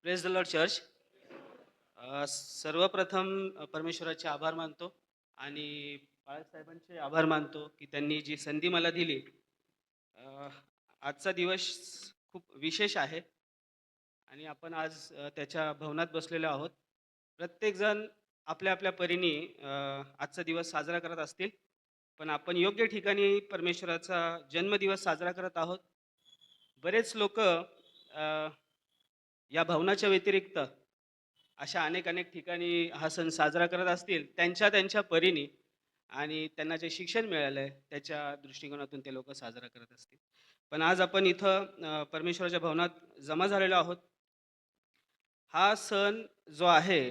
Praise the Lord church. सर्वप्रथम परमेश्वराचे आभार मानतो आणि बाळासाहेबांचे आभार मानतो की त्यांनी जी संधी मला दिली. अ, आजचा दिवस खूप विशेष आहे आणि आपण आज त्याच्या भवनात बसलेलो आहोत. प्रत्येकजण आपल्या आपल्या परीने आजचा दिवस साजरा करत असतील, पण आपण योग्य ठिकाणी परमेश्वराचा जन्मदिवस साजरा करत आहोत. बरेच लोक या भवनाच्या व्यतिरिक्त अशा अनेक अनेक ठिकाणी हा सण साजरा करत असतील त्यांच्या त्यांच्या परीने, आणि त्यांना जे शिक्षण मिळालं आहे त्याच्या दृष्टिकोनातून ते लोक साजरा करत असतील. पण आज आपण इथं परमेश्वराच्या भवनात जमा झालेलो आहोत. हा सण जो आहे,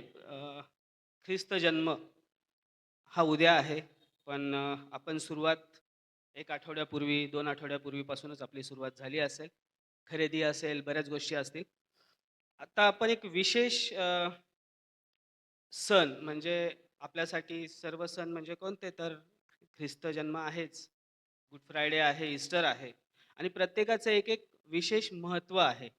ख्रिस्त जन्म, हा उद्या आहे. पण आपण सुरुवात 1 आठवड्यापूर्वी 2 आठवड्यापूर्वीपासूनच आपली सुरुवात झाली असेल. खरेदी असेल, बऱ्याच गोष्टी असतील. आता आपण एक विशेष सण म्हणजे आपल्यासाठी सर्व सण म्हणजे कोणते, तर ख्रिस्त जन्म आहेच, गुड फ्रायडे आहे, ईस्टर आहे, आणि प्रत्येकाचं एक एक विशेष महत्त्व आहे.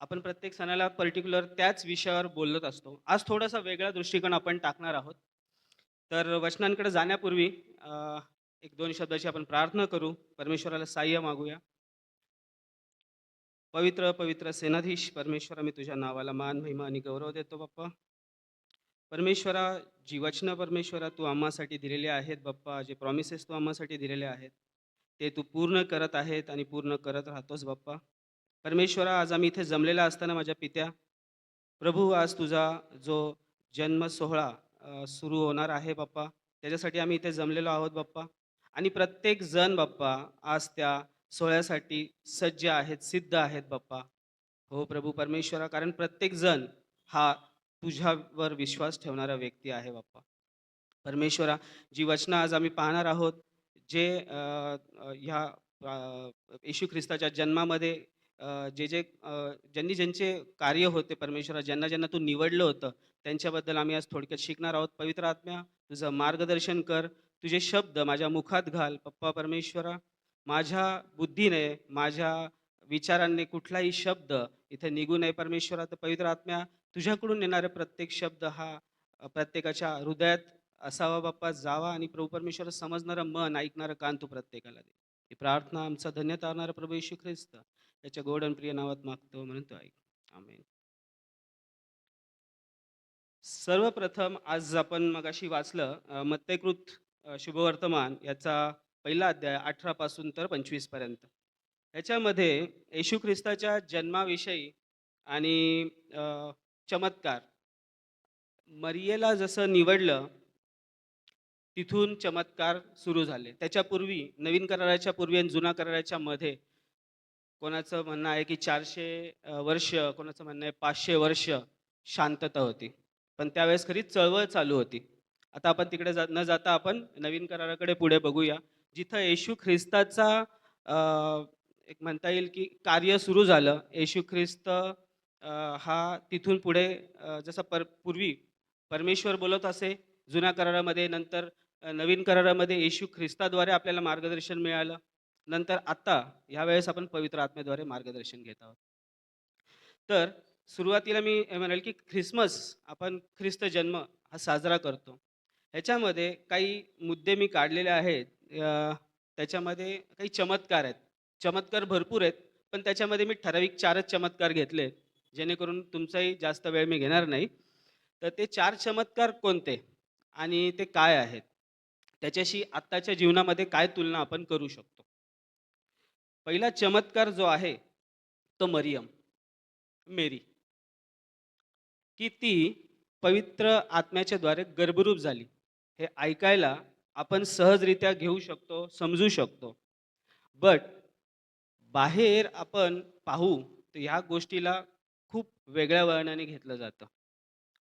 आपण प्रत्येक सणाला पर्टिक्युलर त्याच विषयावर बोलत असतो. आज थोडासा वेगळा दृष्टिकोन आपण टाकणार आहोत. तर वचनांकडे जाण्यापूर्वी एक दोन शब्दाची आपण प्रार्थना करू, परमेश्वराला सहाय्य मागूया. पवित्र पवित्र सेनाधीश परमेश्वरा, मी तुझ्या नावाला मान, महिमा आणि गौरव देतो बाप्पा. परमेश्वरा, जी वचनं परमेश्वरा तू आम्हासाठी दिलेली आहेत बाप्पा, जे प्रॉमिसेस तू आम्हासाठी दिलेले आहेत ते तू पूर्ण करत आहेत आणि पूर्ण करत राहतोस बाप्पा. परमेश्वरा, आज आम्ही इथे जमलेला असताना माझ्या पित्या प्रभू, आज तुझा जो जन्म सोहळा सुरू होणार आहे बाप्पा, त्याच्यासाठी आम्ही इथे जमलेलो आहोत बाप्पा. आणि प्रत्येक जण बाप्पा आज त्या सोहळ्यासाठी सज्ज आहेत, सिद्ध आहेत बाप्पा. हो प्रभू परमेश्वरा, कारण प्रत्येक जण हा तुझ्यावर विश्वास ठेवणारा व्यक्ती आहे बाप्पा. परमेश्वरा, जी वचनं आज आम्ही पाहणार आहोत, जे ह्या येशू ख्रिस्ताच्या जन्मामध्ये जे जे ज्यांनी ज्यांचे कार्य होते परमेश्वरा, ज्यांना ज्यांना तू निवडलं होतं, त्यांच्याबद्दल आम्ही आज थोडक्यात शिकणार आहोत. पवित्र आत्म्या, तुझं मार्गदर्शन कर, तुझे शब्द माझ्या मुखात घाल पप्पा परमेश्वरा. माझ्या बुद्धीने, माझ्या विचारांनी कुठलाही शब्द इथे निघू नये परमेश्वरा. तर पवित्र आत्म्या, तुझ्याकडून येणारे प्रत्येक शब्द हा प्रत्येकाच्या हृदयात असावा बाप्पा, जावा, आणि प्रभू परमेश्वर समजणारं मन, ऐकणारं कान तू प्रत्येकाला दे. ही प्रार्थना आमचा धन्य तारणारा प्रभू येशू ख्रिस्त त्याच्या गोड आणि प्रिय नावात मागतो, म्हणून तो ऐक. आमेन. सर्वप्रथम आज आपण मगाशी वाचलं मत्तेकृत शुभवर्तमान याचा पहिला अध्याय 18 पासून तर 25 पर्यंत. ह्याच्यामध्ये येशू ख्रिस्ताच्या जन्माविषयी आणि चमत्कार, मरियेला जसं निवडलं तिथून चमत्कार सुरू झाले. त्याच्यापूर्वी नवीन कराराच्या पूर्वी आणि जुना कराराच्या मध्ये कोणाचं म्हणणं आहे की 400 वर्ष, कोणाचं म्हणणं आहे 500 वर्ष शांतता होती. पण त्यावेळेस खरीच चळवळ चालू होती. आता आपण तिकडे न जाता आपण नवीन कराराकडे पुढे बघूया. जिथं येशू ख्रिस्ताचा एक म्हणता येईल की कार्य सुरू झालं. येशू ख्रिस्त हा तिथून पुढे जसं पूर्वी परमेश्वर बोलत असे जुन्या करारामध्ये, नंतर नवीन करारामध्ये येशू ख्रिस्ताद्वारे आपल्याला मार्गदर्शन मिळालं. नंतर आता ह्यावेळेस आपण पवित्र आत्म्याद्वारे मार्गदर्शन घेत आहोत. तर सुरुवातीला मी म्हणेल की ख्रिसमस, आपण ख्रिस्त जन्म हा साजरा करतो. ह्याच्यामध्ये काही मुद्दे मी काढलेले आहेत. त्याच्यामध्ये काही चमत्कार आहेत. चमत्कार भरपूर आहेत, पण त्याच्यामध्ये मी ठराविक 4च चमत्कार घेतले, जेणेकरून तुमचाही जास्त वेळ मी घेणार नाही. तर ते 4 चमत्कार कोणते आणि ते काय आहेत? त्याच्याशी आत्ताच्या जीवनामध्ये काय तुलना आपण करू शकतो? पहिला चमत्कार जो आहे, तो मरियम, मेरी, की ती पवित्र आत्म्याच्या द्वारे गर्भरूप झाली. हे ऐकायला आपण सहजरित्या घेऊ शकतो, समजू शकतो. बट बाहेर आपण पाहू तर ह्या गोष्टीला खूप वेगळ्या वळणाने घेतलं जातं.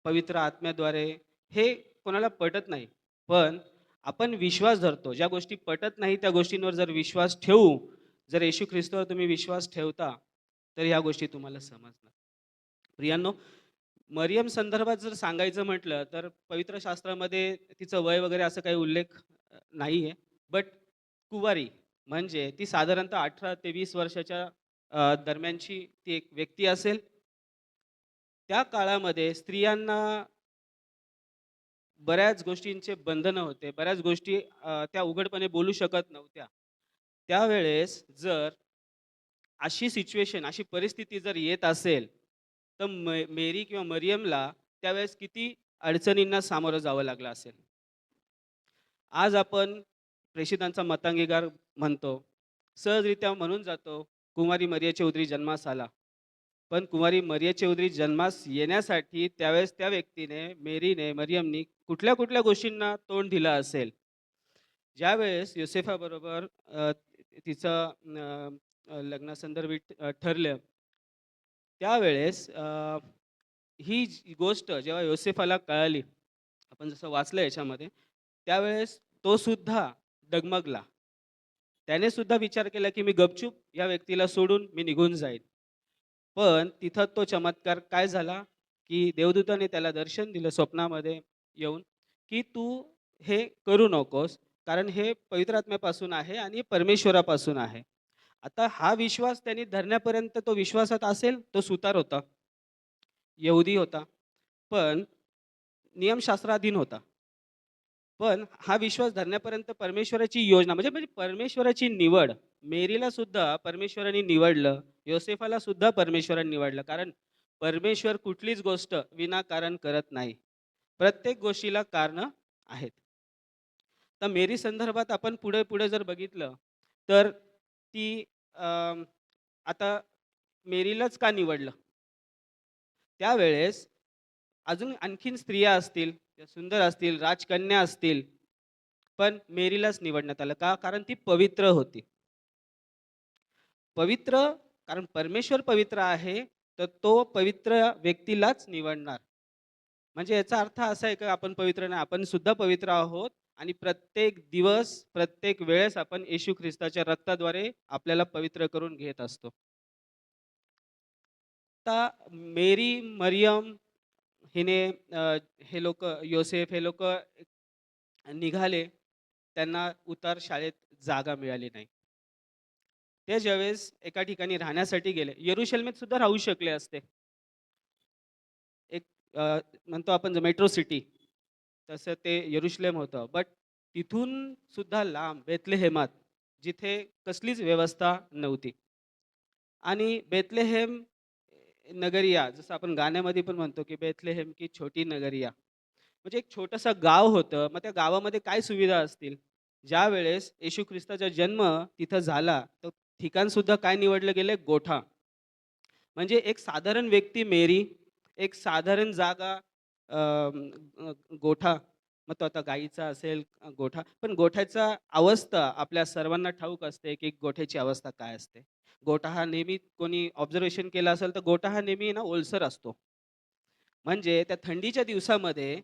पवित्र आत्म्याद्वारे हे कोणाला पटत नाही. पण आपण विश्वास धरतो. ज्या गोष्टी पटत नाही त्या गोष्टींवर जर विश्वास ठेवू, जर येशू ख्रिस्तावर तुम्ही विश्वास ठेवता, तर ह्या गोष्टी तुम्हाला समजणार. प्रियांनो, मरियम संदर्भात जर सांगायचं म्हटलं तर पवित्र शास्त्रामध्ये तिचं वय वगैरे असं काही उल्लेख नाही आहे. बट कुवारी म्हणजे ती साधारणतः 18 ते 20 वर्षाच्या दरम्यानची ती एक व्यक्ती असेल. त्या काळामध्ये स्त्रियांना बऱ्याच गोष्टींचे बंधनं होते. बऱ्याच गोष्टी त्या उघडपणे बोलू शकत नव्हत्या. त्यावेळेस जर अशी सिच्युएशन, अशी परिस्थिती जर येत असेल, तर मेरी किंवा मरियमला त्यावेळेस किती अडचणींना सामोरं जावं लागलं असेल. आज आपण प्रेषितांचा मतांगीकार म्हणतो. सहजरित्या म्हणून जातो, कुमारी मरिया चौधरी जन्मास आला. पण कुमारी मरिया चौधरी जन्मास येण्यासाठी त्यावेळेस त्या व्यक्तीने, मेरीने, मरियमनी कुठल्या-कुठल्या गोष्टींना तोंड दिलं असेल. ज्यावेळेस योसेफाबरोबर तिचं लग्नासंदर्भित ठरलं, त्यावेळेस ही जी गोष्ट जेव्हा योसेफाला कळाली, आपण जसं वाचलं याच्यामध्ये, त्यावेळेस तो सुद्धा डगमगला. त्याने सुद्धा विचार केला, की मी गपचूप या व्यक्तीला सोडून मी निघून जाईन. पण तिथं तो चमत्कार काय झाला, की देवदूताने त्याला दर्शन दिलं स्वप्नामध्ये येऊन, की "तू हे करू नकोस, कारण हे पवित्र आत्म्यापासून आहे आणि परमेश्वरापासून आहे." आता हा विश्वास त्यांनी धरण्यापर्यंत तो विश्वासात असेल, तो सुतार होता, यहुदी होता, पण नियमशास्त्राधीन होता. पण हा विश्वास धरण्यापर्यंत परमेश्वराची योजना म्हणजे म्हणजे परमेश्वराची निवड. मेरीला सुद्धा परमेश्वराने निवडलं. योसेफाला सुद्धा परमेश्वराने निवडलं. कारण परमेश्वर कुठलीच गोष्ट विनाकारण करत नाही. प्रत्येक गोष्टीला कारणं आहेत. तर मेरी संदर्भात आपण पुढे-पुढे जर बघितलं, तर ती आता मेरीलाच का निवडलं? त्यावेळेस अजून आणखीन स्त्रिया असतील, त्या सुंदर असतील, राजकन्या असतील, पण मेरीलाच निवडण्यात आलं. का? कारण ती पवित्र होती. पवित्र कारण परमेश्वर पवित्र आहे, तर तो पवित्र व्यक्तीलाच निवडणार. म्हणजे याचा अर्थ असा आहे का आपण पवित्र नाही, आपण सुद्धा पवित्र आहोत आणि प्रत्येक दिवस, प्रत्येक वेळेस आपण येशू ख्रिस्ताच्या रक्ताद्वारे आपल्याला पवित्र करून घेत असतो. आता मेरी, मरियम हिने हे लोकं योसेफ हे लोकं निघाले. त्यांना उतार शाळेत जागा मिळाली नाही. ते ज्यावेळेस एका ठिकाणी राहण्यासाठी गेले, यरुशलेमेत सुद्धा राहू शकले असते. एक म्हणतो आपण मेट्रो सिटी, तसं ते यरुशलेम होतं. बट तिथून सुद्धा लांब बेथलेहेमात, जिथे कसलीच व्यवस्था नव्हती. आणि बेथलेहेम नगरिया जसं आपण गाण्यामध्ये पण म्हणतो, की बेथलेहेम की छोटी नगरिया. म्हणजे एक छोटंसं गाव होतं. मग त्या गावामध्ये काय सुविधा असतील? ज्यावेळेस येशू ख्रिस्ताचा जन्म तिथं झाला, तर ठिकाण सुद्धा काय निवडलं गेलं? गोठा. म्हणजे एक साधारण व्यक्ती मेरी, एक साधारण जागा गोठा. मग तो आता गाईचा असेल गोठा. पण गोठ्याचा अवस्था आपल्या सर्वांना ठाऊक असते, की गोठ्याची अवस्था काय असते. गोठा हा नेहमी कोणी ऑब्झर्वेशन केलं असेल, तर गोठा हा नेहमी ना ओलसर असतो. म्हणजे त्या थंडीच्या दिवसामध्ये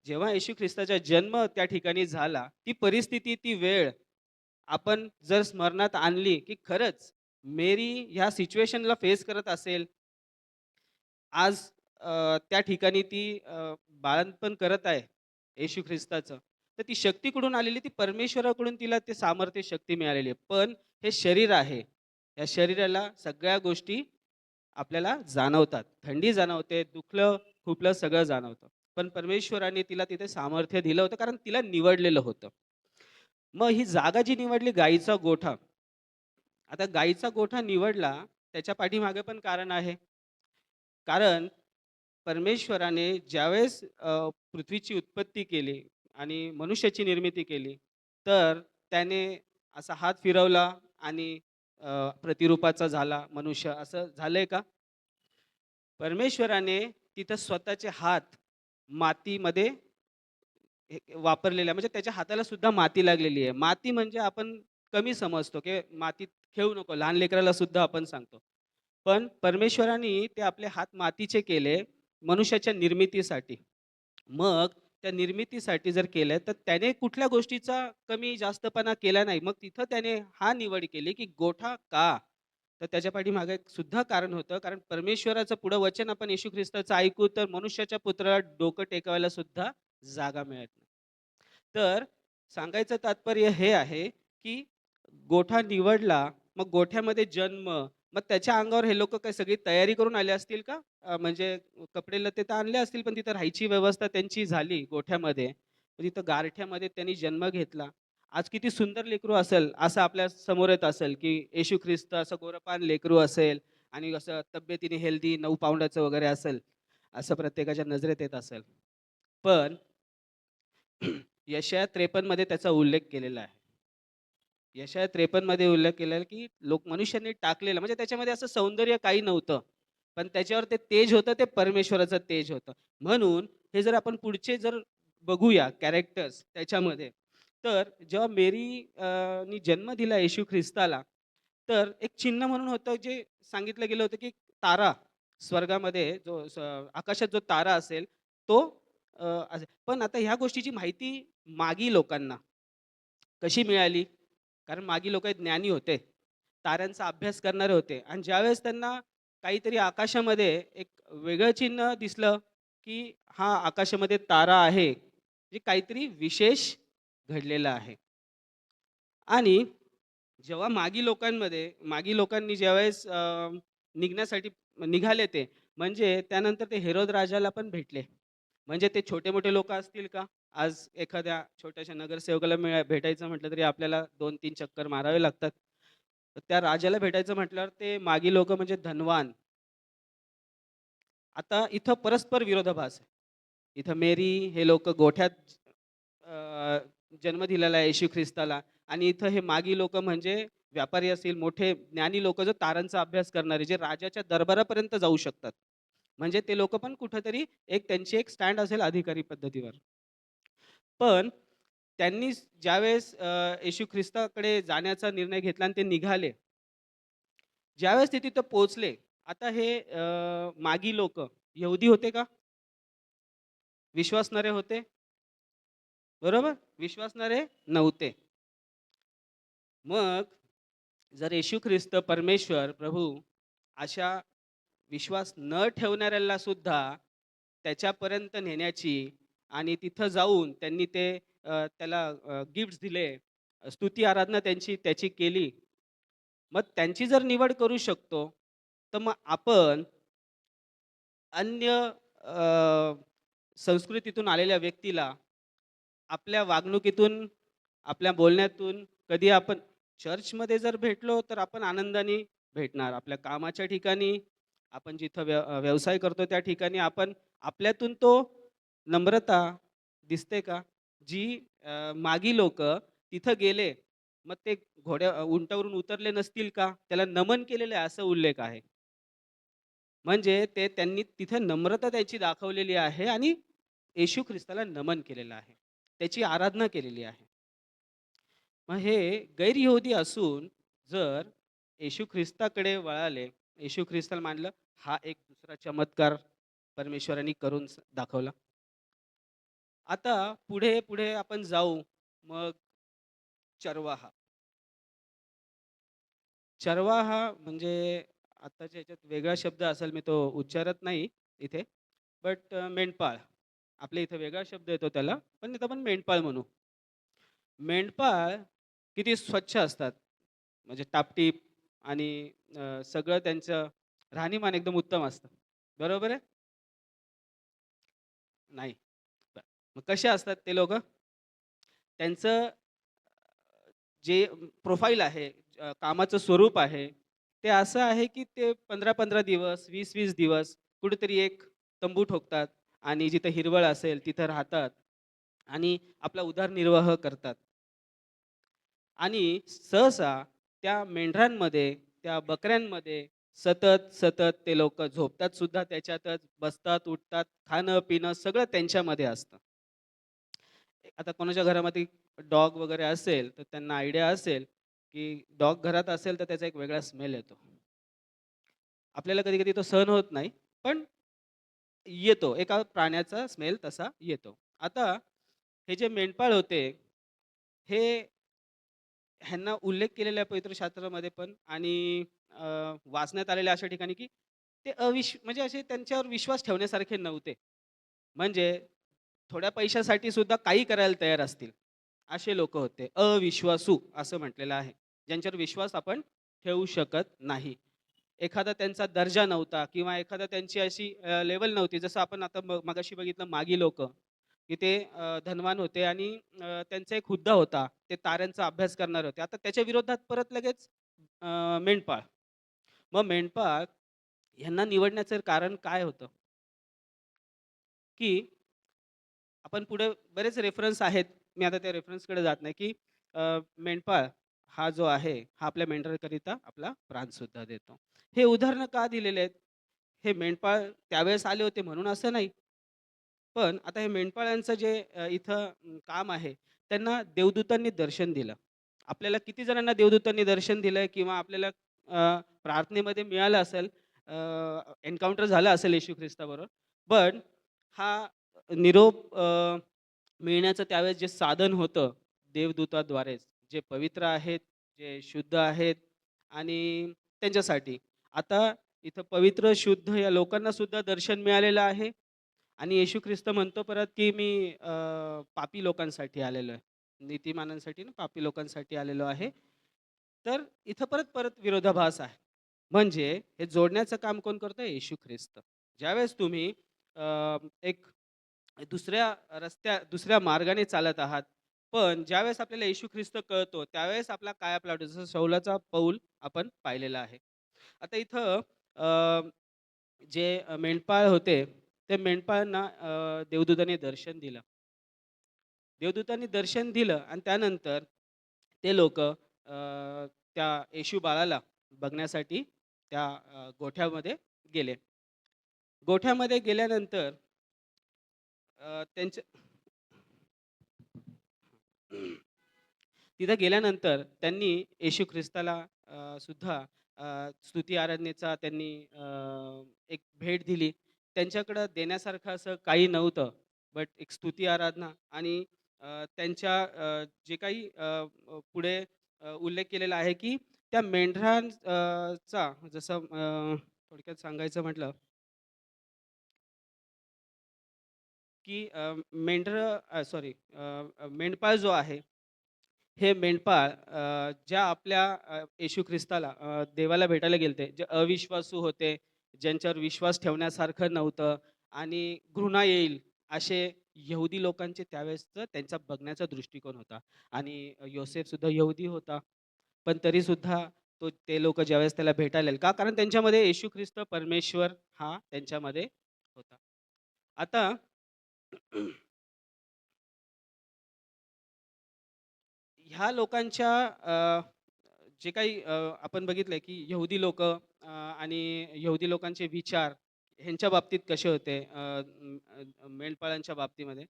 जेव्हा येशू ख्रिस्ताचा जन्म त्या ठिकाणी झाला, ती परिस्थिती, ती वेळ आपण जर स्मरणात आणली, की खरंच मेरी ह्या सिच्युएशनला फेस करत असेल, आज त्या ठिकाणी ती बाळंतपण करत आहे येशू ख्रिस्ताचं. तर ती शक्ती कुठून आलेली? ती परमेश्वराकडून तिला ते सामर्थ्य, शक्ती मिळालेली आहे. पण हे शरीर आहे. या शरीराला सगळ्या गोष्टी आपल्याला जाणवतात. थंडी जाणवते, दुखलं, खुपलं सगळं जाणवतं. पण परमेश्वराने तिला तिथे सामर्थ्य दिलं होतं कारण तिला निवडलेलं होतं. मग ही जागा जी निवडली गाईचा गोठा. आता गाईचा गोठा निवडला त्याच्या पाठीमागे पण कारण आहे. कारण परमेश्वराने ज्यावेळेस पृथ्वीची उत्पत्ती केली आणि मनुष्याची निर्मिती केली, तर त्याने असा हात फिरवला आणि प्रतिरूपाचा झाला मनुष्य, असं झालंय का? परमेश्वराने तिथं स्वतःचे हात मातीमध्ये वापरलेले आहे. म्हणजे त्याच्या हाताला सुद्धा माती लागलेली आहे. माती म्हणजे आपण कमी समजतो, की मातीत खेळू नको. लहान लेकराला सुद्धा आपण सांगतो. पण परमेश्वराने ते आपले हात मातीचे केले मनुष्याच्या निर्मितीसाठी. मग त्या निर्मितीसाठी जर केलं, तर त्याने कुठल्या गोष्टीचा कमी जास्तपणा केला नाही. मग तिथं त्याने हा निवड केली, की गोठा का? तर त्याच्या पाठीमागे एक सुद्धा कारण होतं. कारण परमेश्वराचं पुढं वचन आपण येशू ख्रिस्ताचं ऐकू, तर मनुष्याच्या पुत्राला डोकं टेकवायला सुद्धा जागा मिळत नाही. तर सांगायचं तात्पर्य हे आहे, की गोठा निवडला, मग गोठ्यामध्ये जन्म, मग त्याच्या अंगावर हे लोकं काय सगळी तयारी करून आले असतील का? म्हणजे कपडे लत्ते तर आणले असतील, पण तिथं राहायची व्यवस्था त्यांची झाली गोठ्यामध्ये. मग तिथं गारठ्यामध्ये त्यांनी जन्म घेतला. आज किती सुंदर लेकरू असेल, असं आपल्या समोर येत असेल, की येशू ख्रिस्त असं गोरपान लेकरू असेल आणि असं तब्येतीने हेल्दी 9 पाऊंडाचं वगैरे असेल, असं प्रत्येकाच्या नजरेत येत असेल. पण यशाया 53 मध्ये त्याचा उल्लेख केलेला आहे. यशाया 53 मध्ये उल्लेख केलेला आहे, की मनुष्याने टाकलेलं म्हणजे त्याच्यामध्ये असं सौंदर्य काही नव्हतं. पण त्याच्यावर ते तेज होतं, ते परमेश्वराचं तेज होतं. म्हणून हे जर आपण पुढचे जर बघूया कॅरेक्टर्स त्याच्यामध्ये, तर जेव्हा नी जन्म दिला येशू ख्रिस्ताला, तर एक चिन्ह म्हणून होतं जे सांगितलं गेलं होतं, की तारा स्वर्गामध्ये आकाशात जो तारा असेल तो पण आता ह्या गोष्टीची माहिती मागी लोकांना कशी मिळाली? कारण मागी लोक ज्ञानी होते. ताऱ्यांचा अभ्यास करणारे होते आणि ज्यावेळेस त्यांना काहीतरी आकाशामध्ये एक वेगळं चिन्ह दिसलं, की हा आकाशामध्ये तारा आहे, म्हणजे काहीतरी विशेष घडलेलं आहे. आणि जेव्हा मागी लोकांनी ज्यावेळेस निघण्यासाठी निघाले ते, म्हणजे त्यानंतर ते हेरोद राजाला पण भेटले. म्हणजे ते छोटे-मोठे लोकं असतील का? आज एखाद्या छोट्याशा नगरसेवकाला भेटायचं म्हटलं तरी आपल्याला 2-3 चक्कर मारावे लागतात. तर त्या राजाला भेटायचं म्हटल्यावर ते मागी लोकं म्हणजे धनवान. आता इथं परस्पर विरोधाभास आहे. इथं मेरी हे लोकं गोठ्यात अ, जन्म दिलेला आहे येशू ख्रिस्ताला आणि इथं हे मागी लोकं म्हणजे व्यापारी असतील, मोठे ज्ञानी लोकं जो तारांचा अभ्यास करणारे, जे राजाच्या दरबारापर्यंत जाऊ शकतात. म्हणजे ते लोकं पण कुठेतरी त्यांची एक स्टँड असेल अधिकारी पद्धतीवर. पण त्यांनी ज्यावेळेस येशू ख्रिस्ताकडे जाण्याचा निर्णय घेतला आणि ते निघाले. ज्यावेळेस ते तिथं पोहोचले, आता हे मागी लोकं यहुदी होते का? विश्वासणारे होते? बरोबर? विश्वासणारे नव्हते. मग जर येशू ख्रिस्त परमेश्वर, प्रभू अशा विश्वास न ठेवणाऱ्याला सुद्धा त्याच्यापर्यंत नेण्याची आणि तिथं जाऊन त्यांनी त्याला गिफ्ट्स दिले, स्तुती आराधना त्याची केली. मग त्यांची जर निवड करू शकतो, तर मग आपण अन्य संस्कृतीतून आलेल्या व्यक्तीला आपल्या वागणुकीतून, आपल्या बोलण्यातून कधी आपण चर्चमध्ये जर भेटलो, तर आपण आनंदाने भेटणार. आपल्या कामाच्या ठिकाणी, आपण जिथं व्यवसाय करतो त्या ठिकाणी आपण आपल्यातून तो नम्रता दिसते का? जी मागी लोकं तिथं गेले, मग ते उंटावरून उतरले नसतील का? त्याला नमन केलेलं आहे असं उल्लेख आहे. म्हणजे त्यांनी तिथे नम्रता त्याची दाखवलेली आहे आणि येशू ख्रिस्ताला नमन केलेलं आहे. त्याची आराधना केलेली आहे. मग हे गैर-यहुदी असून जर येशू ख्रिस्ताकडे वळाले, येशू ख्रिस्ताला मानलं, हा एक दुसरा चमत्कार परमेश्वराने करून दाखवला. आता पुढे आपण जाऊ. मग चरवाहा. चरवाहा म्हणजे आत्ताच्या ह्याच्यात वेगळा शब्द असेल, मी तो उच्चारत नाही इथे. बट मेंढपाळ. आपल्या इथे वेगळा शब्द येतो त्याला, पण इथं आपण मेंढपाळ म्हणू. मेंढपाळ किती स्वच्छ असतात. म्हणजे टापटीप आणि सगळं त्यांचं राहणीमान एकदम उत्तम असतं. बरोबर आहे? नाही. बरं. मग कसे असतात ते लोकं? त्यांचं जे प्रोफाईल आहे, कामाचं स्वरूप आहे, ते असं आहे की ते 15-15 दिवस, 20-20 दिवस कुठेतरी एक तंबू ठोकतात आणि जिथं हिरवळ असेल तिथं राहतात आणि आपला उदरनिर्वाह करतात. आणि सहसा त्या मेंढरांमध्ये, त्या बकऱ्यांमध्ये सतत ते लोकं झोपतात सुद्धा त्याच्यातच, बसतात, उठतात, खाणं-पिणं सगळं त्यांच्यामध्ये असतं. आता कोणाच्या घरामध्ये डॉग वगैरे असेल, तर त्यांना आयडिया असेल, की डॉग घरात असेल तर त्याचा एक वेगळा स्मेल येतो. आपल्याला कधी-कधी तो सहन होत नाही, पण येतो. एका प्राण्याचा स्मेल तसा येतो. आता हे जे मेंढपाळ होते, हे ह्यांना उल्लेख केलेला आहे पवित्र शास्त्रामध्ये पण आणि वाचण्यात आलेल्या अशा ठिकाणी, की ते म्हणजे असे त्यांच्यावर विश्वास ठेवण्यासारखे नव्हते. म्हणजे थोड्या पैशासाठी सुद्धा काही करायला तयार असतील. असे लोकं होते. अविश्वासू असं म्हटलेलं आहे. ज्यांच्यावर विश्वास आपण ठेवू शकत नाही. एखादा त्यांचा दर्जा नव्हता किंवा एखादा त्यांची अशी लेव्हल नव्हती. जसं आपण आता मगाशी बघितलं मागी लोकं, की ते धनवान होते आणि त्यांचा एक हुद्दा होता. ते ताऱ्यांचा अभ्यास करणारे होते. आता त्याच्या विरोधात परत लगेच मेंढपाळ. मग मेंढपाळ ह्यांना निवडण्याचं कारण काय होतं? की आपण पुढे बरेच रेफरन्स आहेत. मी आता त्या रेफरन्सकडे जात नाही, की मेंढपाळ हा जो आहे, हा आपल्या मेंढराकरिता आपला प्राणसुद्धा देतो. हे उदाहरणं का दिलेले आहेत? हे मेंढपाळ त्यावेळेस आले होते म्हणून असं नाही. पण आता हे मेंढपाळांचं जे इथं काम आहे, त्यांना देवदूतांनी दर्शन दिलं. आपल्याला किती जणांना देवदूतांनी दर्शन दिलंय किंवा आपल्याला प्रार्थनेमध्ये मिळालं असेल, एन्काउंटर झालं असेल येशू ख्रिस्ताबरोबर. पण हा निरोप मिळण्याचं त्यावेळेस जे साधन होतं देवदूताद्वारेच, जे पवित्र आहेत, जे शुद्ध आहेत आणि त्यांच्यासाठी. आता इथं पवित्र, शुद्ध या लोकांना सुद्धा दर्शन मिळालेलं आहे आणि येशू ख्रिस्त म्हणतो परत, की मी पापी लोकांसाठी आलेलो आहे. नीतिमानांसाठी ना, पापी लोकांसाठी आलेलो आहे. तर इथं परत परत विरोधाभास आहे. म्हणजे हे जोडण्याचं काम कोण करतोय? येशू ख्रिस्त. ज्यावेळेस तुम्ही एक दुसऱ्या मार्गाने चालत आहात. पण ज्यावेळेस आपल्याला येशू ख्रिस्त कळतो, त्यावेळेस आपला काया पालटतो. जसं शौलाचा पौल आपण पाहिलेला आहे. आता इथं जे मेंढपाळ होते, ते मेंढपाळांना देवदूताने दर्शन दिलं. देवदूतांनी दर्शन दिलं आणि त्यानंतर ते लोकं त्या येशू बाळाला बघण्यासाठी त्या गोठ्यामध्ये गेले. गोठ्यामध्ये गेल्यानंतर त्यांच्या तिथं गेल्यानंतर त्यांनी येशू ख्रिस्ताला सुद्धा स्तुती आराधनेचा त्यांनी एक भेट दिली. त्यांच्याकडं देण्यासारखं असं काही नव्हतं. बट एक स्तुती आराधना आणि त्यांच्या जे काही पुढे उल्लेख केलेला आहे, की त्या चा जसं थोडक्यात सांगायचं म्हटलं, की सॉरी मेंढपाळ जो आहे, हे मेंढपाळ ज्या आपल्या येशू ख्रिस्ताला देवाला भेटायला गेलते, जे अविश्वासू होते, ज्यांच्यावर विश्वास ठेवण्यासारखं नव्हतं आणि घृणा येईल असे यहुदी लोकांचे त्यावेळेसचं त्यांचा बघण्याचा दृष्टिकोन होता. आणि योसेफसुद्धा यहुदी होता. पण तरीसुद्धा ते लोकं ज्यावेळेस त्याला भेटायला आले का? कारण त्यांच्यामध्ये येशू ख्रिस्त परमेश्वर हा त्यांच्यामध्ये होता. आता ह्या लोकांच्या जे काही आपण बघितलंय की यहुदी लोकं आणि यहुदी लोकांचे विचार ह्यांच्या बाबतीत कसे होते, मेंढपाळांच्या बाबतीमध्ये.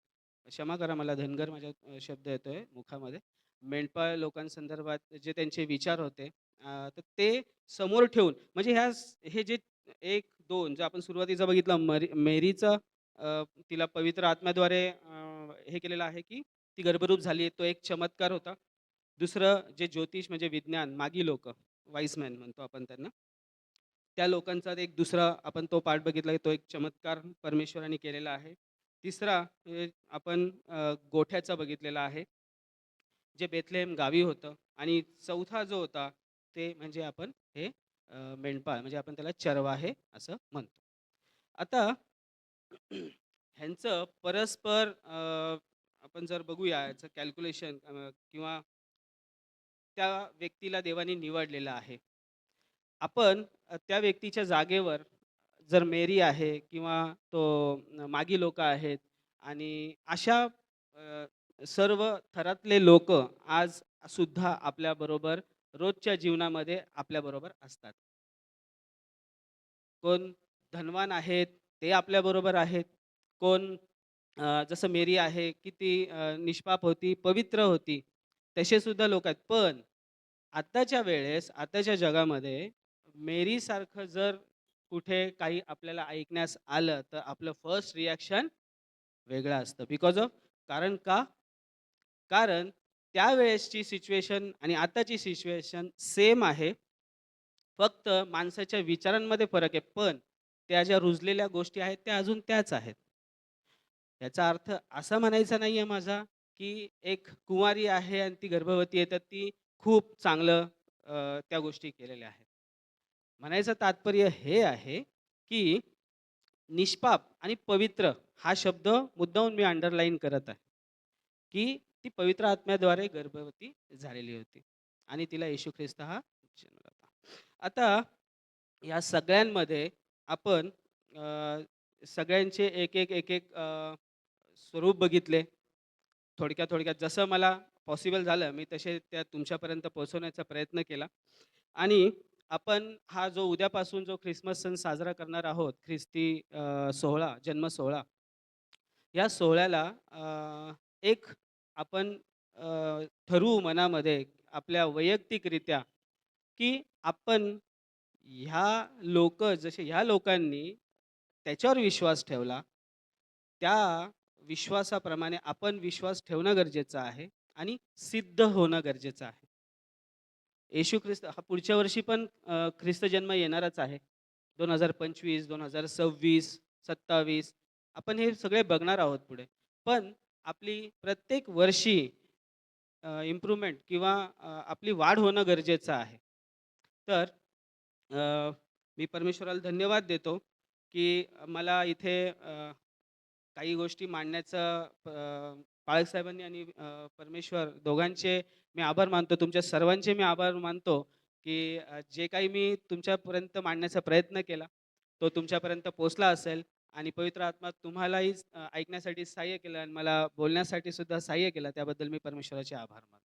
क्षमा करा, मला धनगर माझ्या शब्द येतोय मुखामध्ये. मेंढपाळ लोकांसंदर्भात जे त्यांचे विचार होते, तर ते समोर ठेवून म्हणजे हे जे 1-2 जे आपण सुरुवातीचं बघितलं, मेरीचं तिला पवित्र आत्म्याद्वारे हे केलेलं आहे की ती गर्भरूप झाली, तो एक चमत्कार होता. दुसरं जे ज्योतिष म्हणजे विज्ञान, मागी लोकं, वाईज मॅन म्हणतो आपण त्यांना. त्या लोकांचा एक दुसरा आपण तो पार्ट बघितला, की तो एक चमत्कार परमेश्वराने केलेला आहे. तिसरा आपण गोठ्याचा बघितलेला आहे, जे बेथलेहेम गावी होतं आणि चौथा जो होता, ते म्हणजे आपण हे मेंढपाळ म्हणजे आपण त्याला चरवाहे असं म्हणतो. आता ह्यांचं परस्पर आपण जर बघूया याचं कॅल्क्युलेशन किंवा त्या व्यक्तीला देवाने निवडलेलं आहे. आपण त्या व्यक्तीच्या जागेवर जर मेरी आहे किंवा तो मागी लोकं आहेत आणि अशा सर्व थरातले लोकं आज सुद्धा आपल्याबरोबर रोजच्या जीवनामध्ये आपल्याबरोबर असतात. कोण धनवान आहेत, ते आपल्याबरोबर आहेत. कोण जसं मेरी आहे, की ती निष्पाप होती, पवित्र होती. तसे सुद्धा लोक आहेत. पण आत्ताच्या वेळेस, आताच्या जगामध्ये मेरीसारखं जर कुठे काही आपल्याला ऐकण्यास आलं, तर आपलं फर्स्ट रिएक्शन वेगळं असतं. बिकॉज ऑफ कारण का? कारण त्यावेळेसची सिच्युएशन आणि आताची सिच्युएशन सेम आहे. फक्त माणसाच्या विचारांमध्ये फरक आहे. पण त्या ज्या रुजलेल्या गोष्टी आहेत, त्या अजून त्याच आहेत. याचा अर्थ असा म्हणायचा नाहीये माझा, की एक कुंवारी आहे आणि ती गर्भवती आहे, तर ती खूप चांगलं त्या गोष्टी केलेल्या आहेत. म्हणायचं तात्पर्य हे आहे, की निष्पाप आणि पवित्र हा शब्द मुद्दामून मी अंडरलाईन करत आहे, की ती पवित्र आत्म्याद्वारे गर्भवती झालेली होती आणि तिला येशू ख्रिस्त हा जन्मला होता. आता या सगळ्यांमध्ये आपण सगळ्यांचे एक स्वरूप बघितले. थोडक्यात जसं मला पॉसिबल झालं, मी तसे त्या तुमच्यापर्यंत पोहोचवण्याचा प्रयत्न केला. आणि आपण हा जो उद्यापासून जो ख्रिसमस सण साजरा करणार आहोत, ख्रिस्ती सोहळा, जन्म सोहळा. या सोहळ्याला एक आपण ठरवू मनामध्ये आपल्या वैयक्तिकरित्या, की आपण ह्या लोकांनी त्याच्यावर विश्वास ठेवला, त्या विश्वासाप्रमाणे आपण विश्वास ठेवणं गरजेचं आहे आणि सिद्ध होणं गरजेचं आहे. येशू ख्रिस्त हा पुढच्या वर्षी पण ख्रिस्त जन्म येणारच आहे. 2025, 2026, 27 आपण हे सगळे बघणार आहोत पुढे. पण आपली प्रत्येक वर्षी इम्प्रूव्हमेंट किंवा आपली वाढ होणं गरजेचं आहे. तर मी परमेश्वराला धन्यवाद देतो, की मला इथे काही गोष्टी मांडण्याचं पाळक साहेबांनी आणि परमेश्वर दोघांचे मी आभार मानतो. तुमच्या सर्वांचे मी आभार मानतो, की जे काही मी तुमच्यापर्यंत मांडण्याचा प्रयत्न केला, तो तुमच्यापर्यंत पोहोचला असेल आणि पवित्र आत्मा तुम्हालाही ऐकण्यासाठी सहाय्य केलं आणि मला बोलण्यासाठी सुद्धा सहाय्य केलं. त्याबद्दल मी परमेश्वराचे आभार मानतो.